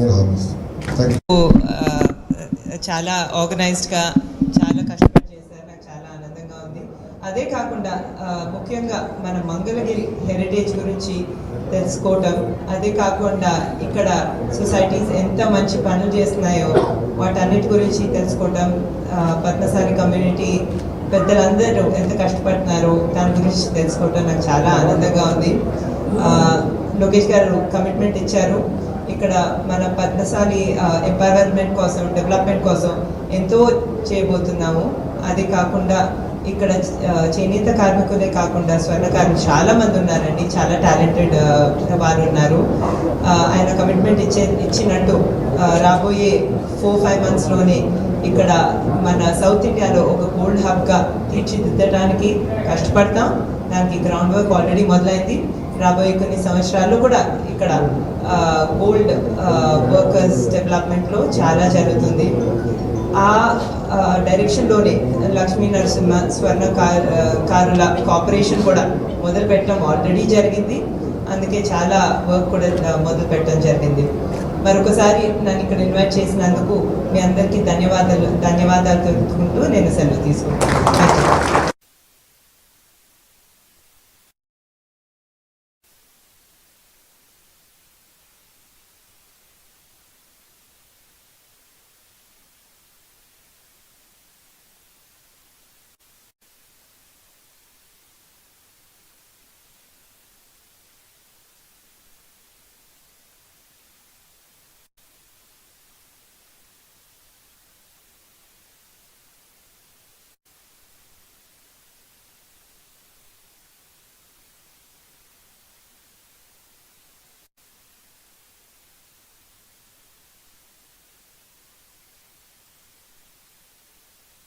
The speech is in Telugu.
నేను హామీస్తాను. చాలా ఆర్గనైజ్డ్గా చాలా కష్టపడి చేశారు. నాకు చాలా ఆనందంగా ఉంది. అదే కాకుండా ముఖ్యంగా మన మంగళగిరి హెరిటేజ్ గురించి తెలుసుకోవటం, అదే కాకుండా ఇక్కడ సొసైటీస్ ఎంత మంచి పనులు చేస్తున్నాయో వాటన్నిటి గురించి తెలుసుకోవటం, పద్మశాలి కమ్యూనిటీ పెద్దలందరూ ఎంత కష్టపడుతున్నారో దాని గురించి తెలుసుకోవటం నాకు చాలా ఆనందంగా ఉంది. లోకేష్ గారు కమిట్మెంట్ ఇచ్చారు. ఇక్కడ మన పద్మశాలి ఎంపవర్మెంట్ కోసం, డెవలప్మెంట్ కోసం ఎంతో చేయబోతున్నాము. అది కాకుండా ఇక్కడ చేనేత కార్మికులే కాకుండా స్వర్ణకారులు చాలా మంది ఉన్నారండి, చాలా టాలెంటెడ్ వారు ఉన్నారు. ఆయన కమిట్మెంట్ ఇచ్చినట్టు రాబోయే 4-5 monthsలోనే ఇక్కడ మన సౌత్ ఇండియాలో ఒక గోల్డ్ హబ్గా తీర్చిదిద్దడానికి కష్టపడతాం. దానికి గ్రౌండ్ వర్క్ ఆల్రెడీ మొదలైంది. రాబోయే కొన్ని సంవత్సరాల్లో కూడా ఇక్కడ గోల్డ్ వర్కర్స్ డెవలప్మెంట్లో చాలా జరుగుతుంది. ఆ డైరెక్షన్లోనే లక్ష్మీ నరసింహ స్వర్ణకారుల కార్పొరేషన్ కూడా మొదలు పెట్టడం ఆల్రెడీ జరిగింది. అందుకే చాలా వర్క్ కూడా మొదలు పెట్టడం జరిగింది. మరొకసారి నన్ను ఇక్కడ ఇన్వైట్ చేసినందుకు మీ అందరికీ ధన్యవాదాలు తెలుపుకుంటూ నేను సెలవు తీసుకుంటాను.